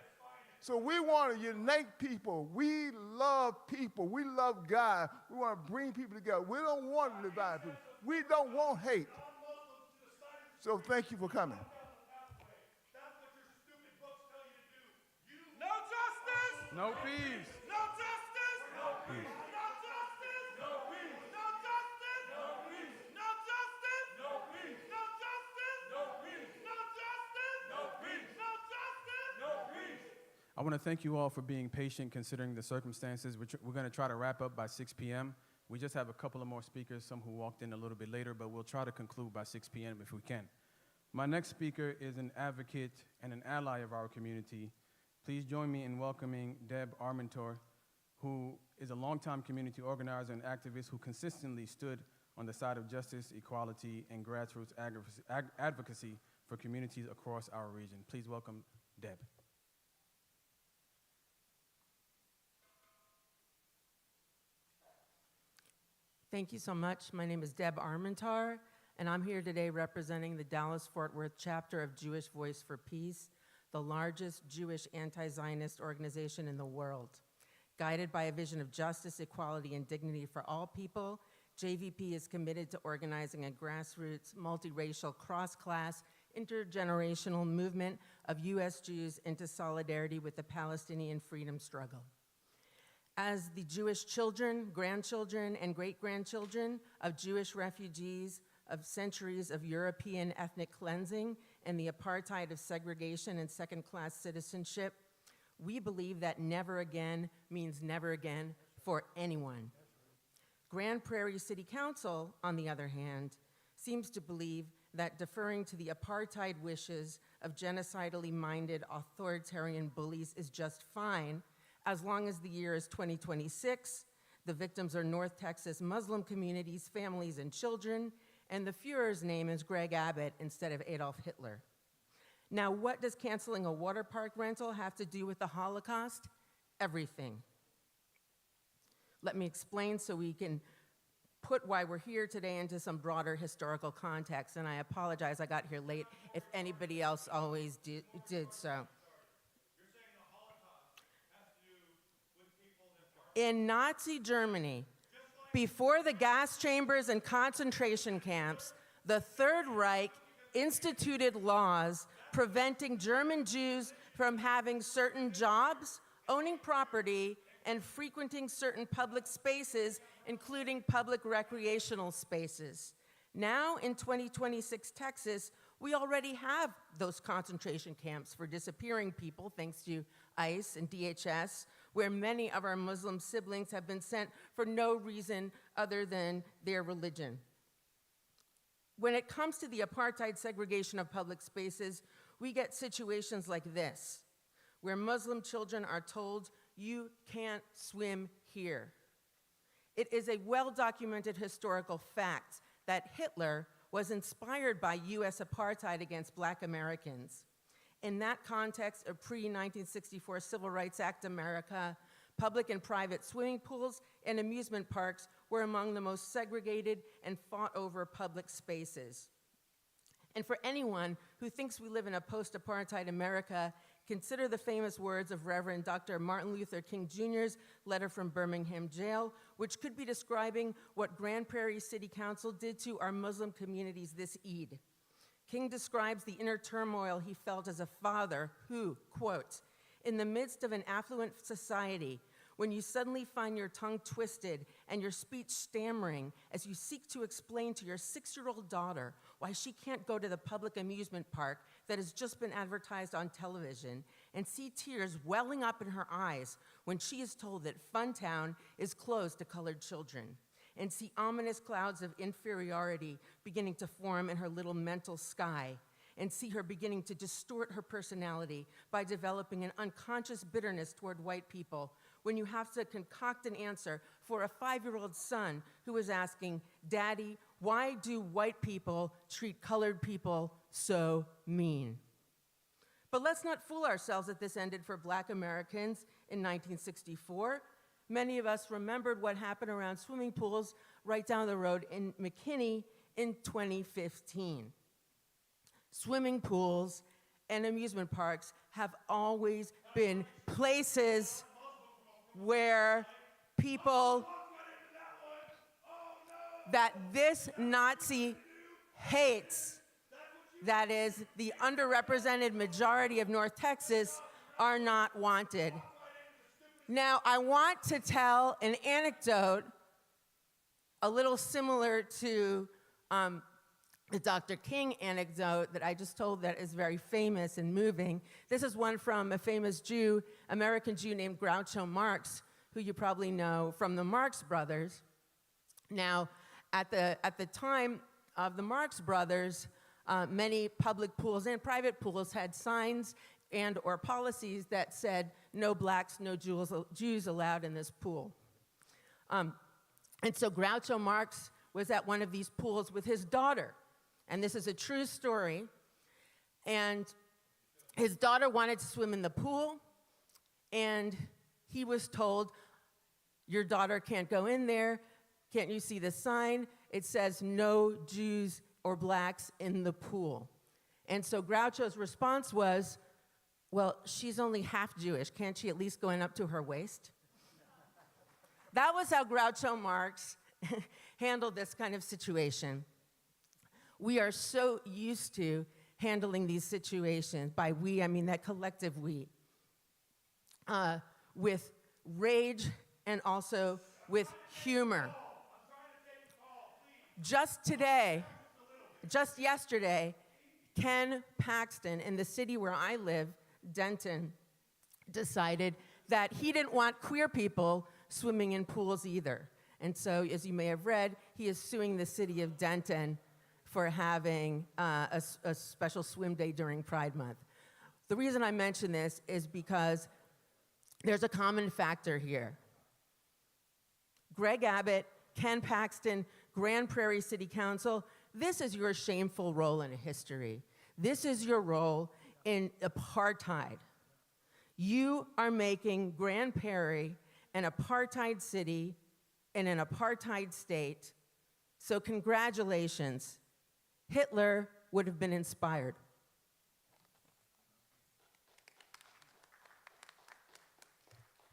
So we want to unite people. We love people. We love God. We want to bring people together. We don't want to divide people. We don't want hate. So thank you for coming. No justice! No peace. No justice! No peace! No justice! No peace! No justice! No peace! No justice! No peace! No justice! No peace! No justice! No peace! No justice! No peace! I want to thank you all for being patient considering the circumstances. We're going to try to wrap up by 6 p.m. We just have a couple of more speakers, some who walked in a little bit later, but we'll try to conclude by 6 p.m. if we can. My next speaker is an advocate and an ally of our community. Please join me in welcoming Deb Armentor, who is a longtime community organizer and activist who consistently stood on the side of justice, equality, and grassroots advocacy for communities across our region. Please welcome Deb. Thank you so much. My name is Deb Armentar, and I'm here today representing the Dallas-Fort Worth chapter of Jewish Voice for Peace, the largest Jewish anti-Zionist organization in the world. Guided by a vision of justice, equality, and dignity for all people, JVP is committed to organizing a grassroots, multiracial, cross-class, intergenerational movement of U.S. Jews into solidarity with the Palestinian freedom struggle. As the Jewish children, grandchildren, and great-grandchildren of Jewish refugees of centuries of European ethnic cleansing and the apartheid of segregation and second-class citizenship, we believe that never again means never again for anyone. Grand Prairie City Council, on the other hand, seems to believe that deferring to the apartheid wishes of genocidally minded authoritarian bullies is just fine, as long as the year is 2026, the victims are North Texas Muslim communities, families, and children, and the Führer's name is Greg Abbott instead of Adolf Hitler. Now, what does canceling a water park rental have to do with the Holocaust? Everything. Let me explain so we can put why we're here today into some broader historical context, and I apologize I got here late if anybody else always did so. In Nazi Germany, before the gas chambers and concentration camps, the Third Reich instituted laws preventing German Jews from having certain jobs, owning property, and frequenting certain public spaces, including public recreational spaces. Now, in 2026 Texas, we already have those concentration camps for disappearing people, thanks to ICE and DHS, where many of our Muslim siblings have been sent for no reason other than their religion. When it comes to the apartheid segregation of public spaces, we get situations like this, where Muslim children are told, "You can't swim here." It is a well-documented historical fact that Hitler was inspired by US apartheid against Black Americans. In that context of pre-1964 Civil Rights Act America, public and private swimming pools and amusement parks were among the most segregated and fought over public spaces. And for anyone who thinks we live in a post-apartheid America, consider the famous words of Reverend Dr. Martin Luther King Jr.'s letter from Birmingham jail, which could be describing what Grand Prairie City Council did to our Muslim communities this Eid. King describes the inner turmoil he felt as a father who, quote, in the midst of an affluent society, when you suddenly find your tongue twisted and your speech stammering as you seek to explain to your 6-year-old daughter why she can't go to the public amusement park that has just been advertised on television, and see tears welling up in her eyes when she is told that Funtown is closed to colored children, and see ominous clouds of inferiority beginning to form in her little mental sky, and see her beginning to distort her personality by developing an unconscious bitterness toward white people, when you have to concoct an answer for a 5-year-old son who is asking, Daddy, why do white people treat colored people so mean? But let's not fool ourselves that this ended for Black Americans in 1964. Many of us remembered what happened around swimming pools right down the road in McKinney in 2015. Swimming pools and amusement parks have always been places where people that this Nazi hates, that is the underrepresented majority of North Texas, are not wanted. Now, I want to tell an anecdote a little similar to the Dr. King anecdote that I just told that is very famous and moving. This is one from a famous Jew, American Jew named Groucho Marx, who you probably know from the Marx Brothers. Now, at the time of the Marx Brothers, many public pools and private pools had signs and or policies that said no blacks, no Jews allowed in this pool. And so Groucho Marx was at one of these pools with his daughter. And this is a true story. And his daughter wanted to swim in the pool, and he was told, your daughter can't go in there. Can't you see the sign? It says no Jews or blacks in the pool. And so Groucho's response was, well, she's only half Jewish. Can't she at least go in up to her waist? That was how Groucho Marx handled this kind of situation. We are so used to handling these situations, by we, I mean that collective we, with rage and also with humor. Just today, just yesterday, Ken Paxton in the city where I live, Denton, decided that he didn't want queer people swimming in pools either. And so, as you may have read, he is suing the city of Denton for having a special swim day during Pride Month. The reason I mention this is because there's a common factor here. Greg Abbott, Ken Paxton, Grand Prairie City Council, this is your shameful role in history. This is your role in apartheid. You are making Grand Prairie an apartheid city in an apartheid state, so congratulations. Hitler would have been inspired.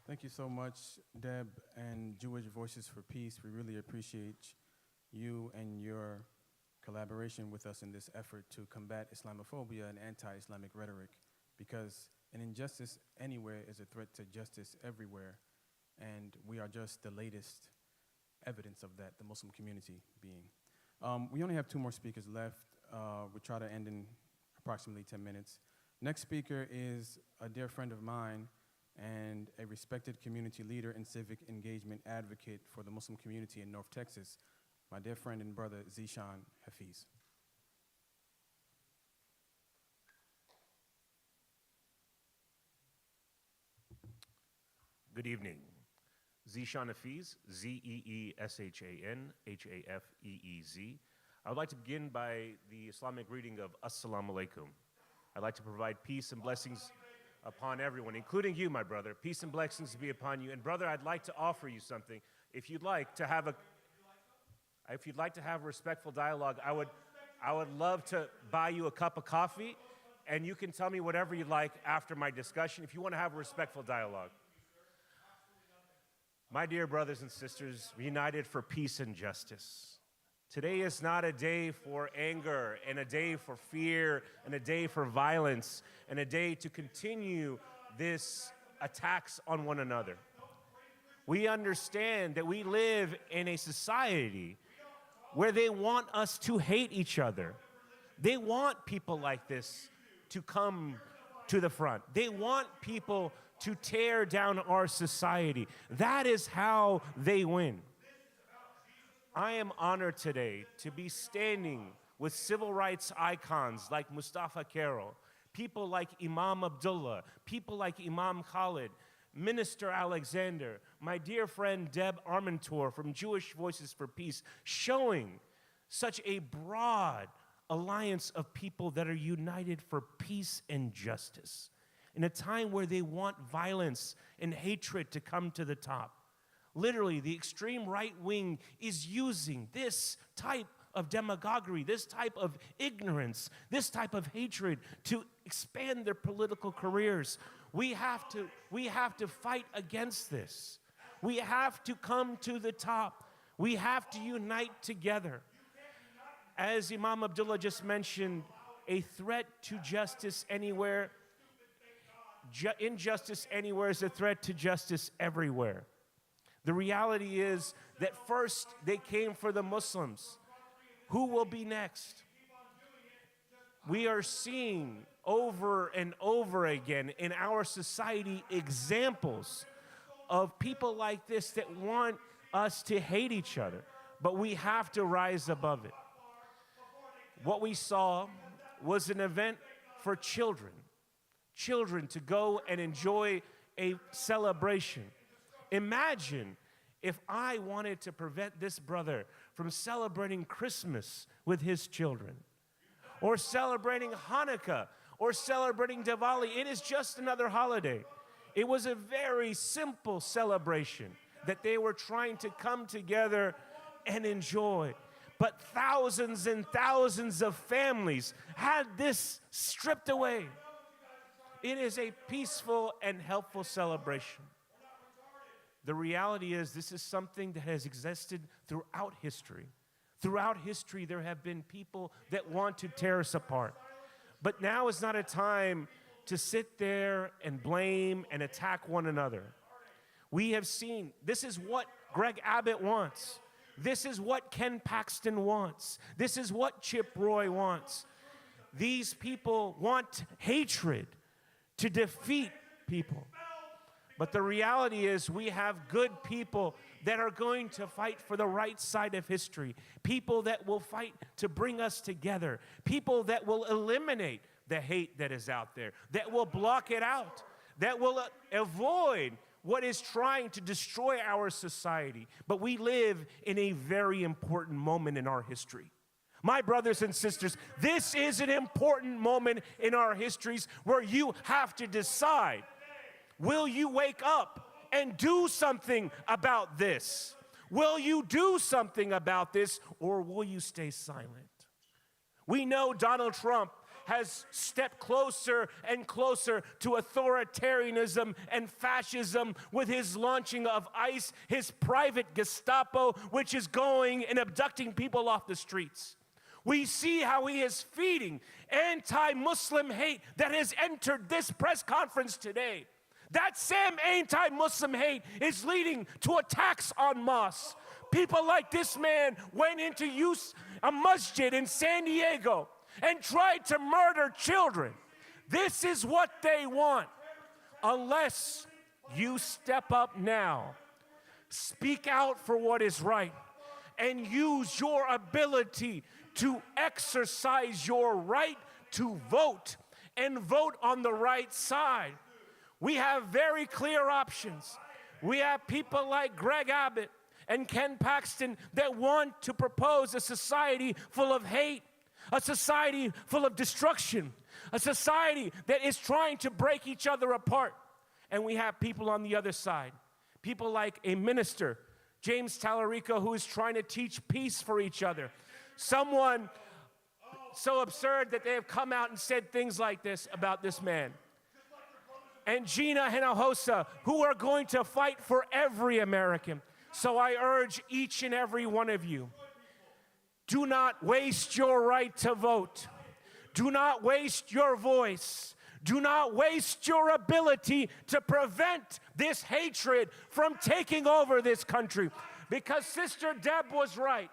Thank you so much, Deb and Jewish Voices for Peace. We really appreciate you and your collaboration with us in this effort to combat Islamophobia and anti-Islamic rhetoric, because an injustice anywhere is a threat to justice everywhere, and we are just the latest evidence of that, the Muslim community being. We only have 2 more speakers left. We'll try to end in approximately 10 minutes. Next speaker is a dear friend of mine and a respected community leader and civic engagement advocate for the Muslim community in North Texas, my dear friend and brother, Zishan Hafiz. Good evening. Zishan Hafiz, Z-E-E-S-H-A-N, H-A-F-E-E-Z. I would like to begin by the Islamic greeting of Assalamu alaikum. I'd like to provide peace and blessings upon everyone, including you, my brother. Peace and blessings be upon you. And brother, I'd like to offer you something. If you'd like to have a respectful dialogue, I would love to buy you a cup of coffee, and you can tell me whatever you'd like after my discussion if you want to have a respectful dialogue. My dear brothers and sisters, united for peace and justice, Today is not a day for anger and a day for fear and a day for violence and a day to continue this attacks on one another. We understand that we live in a society where they want us to hate each other. They want people like this to come to the front. They want people to tear down our society. That is how they win. I am honored today to be standing with civil rights icons like Mustafa Carroll, people like Imam Abdullah, people like Imam Khalid, Minister Alexander, my dear friend Deb Armentor from Jewish Voices for Peace, showing such a broad alliance of people that are united for peace and justice in a time where they want violence and hatred to come to the top. Literally, the extreme right wing is using this type of demagoguery, this type of ignorance, this type of hatred to expand their political careers. We have to fight against this. We have to come to the top. We have to unite together. As Imam Abdullah just mentioned, a threat to justice anywhere, injustice anywhere is a threat to justice everywhere. The reality is that first they came for the Muslims. Who will be next? We are seeing over and over again in our society examples of people like this that want us to hate each other, but we have to rise above it. What we saw was an event for children to go and enjoy a celebration. Imagine if I wanted to prevent this brother from celebrating Christmas with his children, or celebrating Hanukkah, or celebrating Diwali. It is just another holiday. It was a very simple celebration that they were trying to come together and enjoy. But thousands and thousands of families had this stripped away. It is a peaceful and helpful celebration. The reality is this is something that has existed throughout history. Throughout history, there have been people that want to tear us apart. But now is not a time to sit there and blame and attack one another. We have seen, this is what Greg Abbott wants. This is what Ken Paxton wants. This is what Chip Roy wants. These people want hatred to defeat people. But the reality is we have good people that are going to fight for the right side of history, people that will fight to bring us together, people that will eliminate the hate that is out there, that will block it out, that will avoid what is trying to destroy our society. But we live in a very important moment in our history. My brothers and sisters, this is an important moment in our histories where you have to decide, will you wake up and do something about this? Will you do something about this, or will you stay silent? We know Donald Trump has stepped closer and closer to authoritarianism and fascism with his launching of ICE, his private Gestapo, which is going and abducting people off the streets. We see how he is feeding anti-Muslim hate that has entered this press conference today. That same anti-Muslim hate is leading to attacks on mosques. People like this man went into a masjid in San Diego and tried to murder children. This is what they want. Unless you step up now, speak out for what is right, and use your ability to exercise your right to vote and vote on the right side. We have very clear options. We have people like Greg Abbott and Ken Paxton that want to propose a society full of hate, a society full of destruction, a society that is trying to break each other apart. And we have people on the other side, people like a minister, James Tallarico, who is trying to teach peace for each other. Someone so absurd that they have come out and said things like this about this man. And Gina Hinojosa, who are going to fight for every American. So I urge each and every one of you, Do not waste your right to vote. Do not waste your voice. Do not waste your ability to prevent this hatred from taking over this country. Because Sister Deb was right.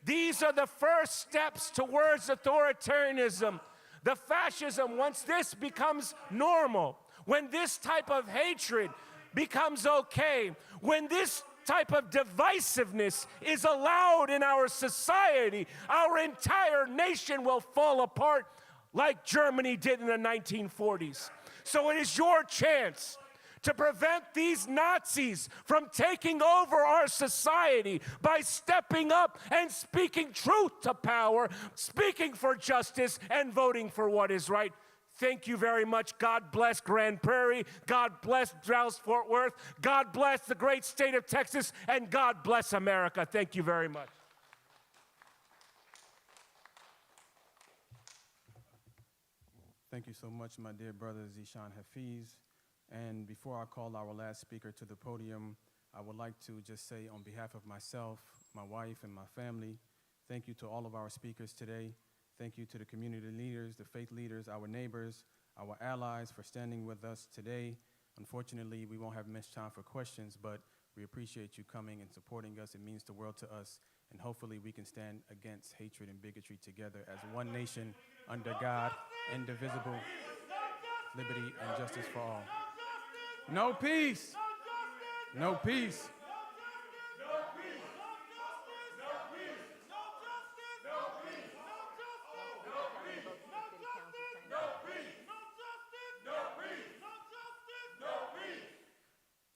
These are the first steps towards authoritarianism. The fascism, once this becomes normal, when this type of hatred becomes okay, when this type of divisiveness is allowed in our society, our entire nation will fall apart like Germany did in the 1940s. So it is your chance to prevent these Nazis from taking over our society by stepping up and speaking truth to power, speaking for justice, and voting for what is right. Thank you very much. God bless Grand Prairie. God bless Dallas-Fort Worth. God bless the great state of Texas. And God bless America. Thank you very much. Thank you so much, my dear brother Zishan Hafiz. And before I call our last speaker to the podium, I would like to just say on behalf of myself, my wife, and my family, thank you to all of our speakers today. Thank you to the community leaders, the faith leaders, our neighbors, our allies for standing with us today. Unfortunately, we won't have much time for questions, but we appreciate you coming and supporting us. It means the world to us, and hopefully we can stand against hatred and bigotry together as one nation under God, indivisible, liberty and justice for all. No peace. No peace.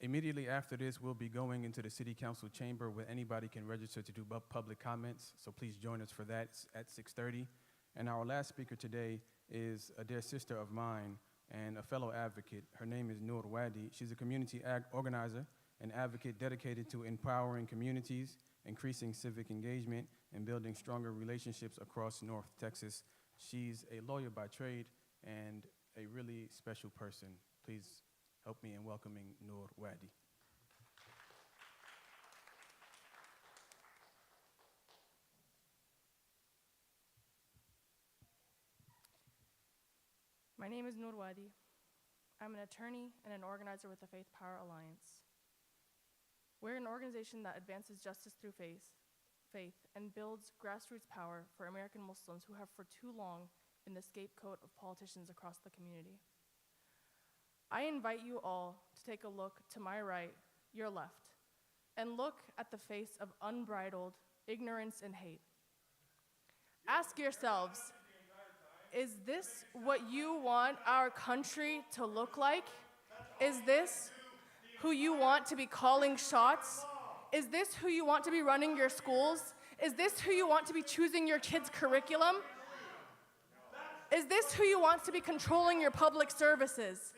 Immediately after this, we'll be going into the City Council chamber where anybody can register to do public comments. So please join us for that at 6:30. And our last speaker today is a dear sister of mine and a fellow advocate. Her name is Noor Wadi. She's a community organizer and advocate dedicated to empowering communities, increasing civic engagement, and building stronger relationships across North Texas. She's a lawyer by trade and a really special person. Please help me in welcoming Noor Wadi. My name is Noor Wadi. I'm an attorney and an organizer with the Faith Power Alliance. We're an organization that advances justice through faith and builds grassroots power for American Muslims who have for too long been the scapegoat of politicians across the community. I invite you all to take a look to my right, your left, and look at the face of unbridled ignorance and hate. Ask yourselves, is this what you want our country to look like? Is this who you want to be calling shots? Is this who you want to be running your schools? Is this who you want to be choosing your kids' curriculum? Is this who you want to be controlling your public services?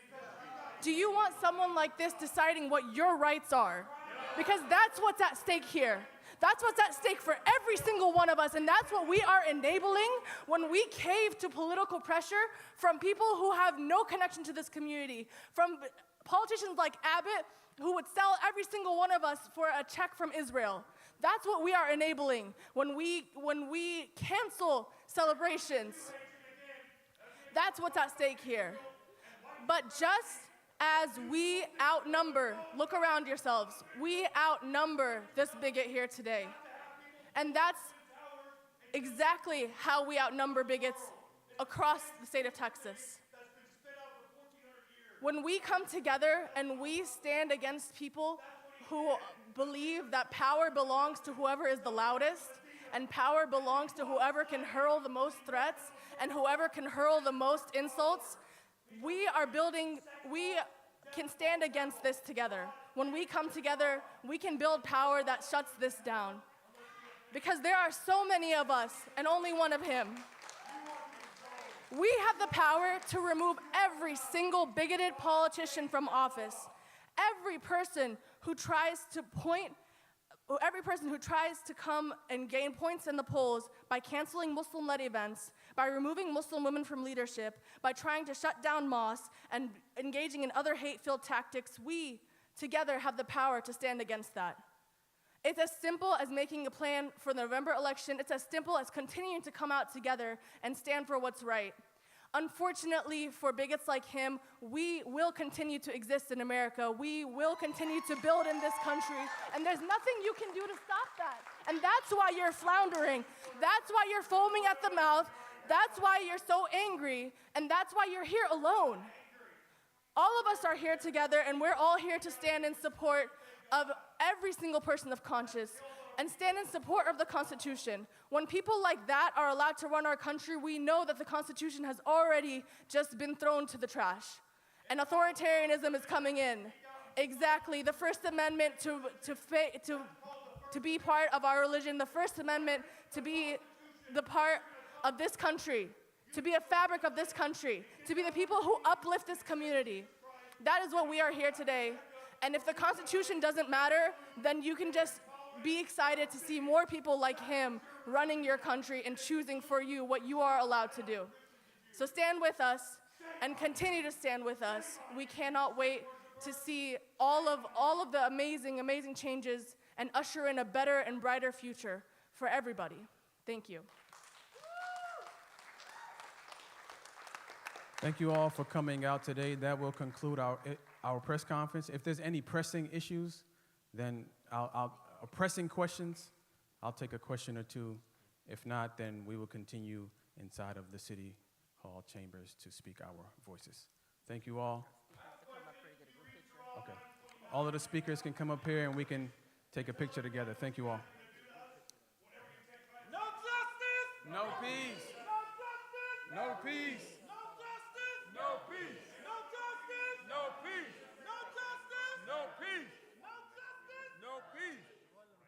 Do you want someone like this deciding what your rights are? Because that's what's at stake here. That's what's at stake for every single one of us, and that's what we are enabling when we cave to political pressure from people who have no connection to this community, from politicians like Abbott, who would sell every single one of us for a check from Israel. That's what we are enabling when we cancel celebrations. That's what's at stake here. But just as we outnumber, look around yourselves, we outnumber this bigot here today. And that's exactly how we outnumber bigots across the state of Texas. When we come together and we stand against people who believe that power belongs to whoever is the loudest, and power belongs to whoever can hurl the most threats, and whoever can hurl the most insults, we can stand against this together. When we come together, we can build power that shuts this down. Because there are so many of us and only one of him. We have the power to remove every single bigoted politician from office. Every person who tries to come and gain points in the polls by canceling Muslim-led events, by removing Muslim women from leadership, by trying to shut down mosques and engaging in other hate-filled tactics, we together have the power to stand against that. It's as simple as making a plan for the November election. It's as simple as continuing to come out together and stand for what's right. Unfortunately, for bigots like him, we will continue to exist in America. We will continue to build in this country, and there's nothing you can do to stop that. And that's why you're floundering. That's why you're foaming at the mouth. That's why you're so angry, and that's why you're here alone. All of us are here together, and we're all here to stand in support of every single person of conscience and stand in support of the Constitution. When people like that are allowed to run our country, we know that the Constitution has already just been thrown to the trash, and authoritarianism is coming in. Exactly, the First Amendment to be part of our religion, the First Amendment to be the part of this country, to be a fabric of this country, to be the people who uplift this community. That is what we are here today. And if the Constitution doesn't matter, then you can just be excited to see more people like him running your country and choosing for you what you are allowed to do. So stand with us and continue to stand with us. We cannot wait to see all of the amazing, amazing changes and usher in a better and brighter future for everybody. Thank you. Thank you all for coming out today. That will conclude our press conference. If there's any pressing issues, then pressing questions, I'll take a question or two. If not, then we will continue inside of the City Hall chambers to speak our voices. Thank you all. Okay. All of the speakers can come up here and we can take a picture together. Thank you all. No justice! No peace! No justice! No peace! No peace! No justice! No peace! No justice! No peace! No justice! No peace!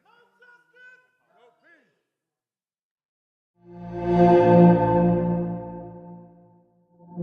No justice! No peace!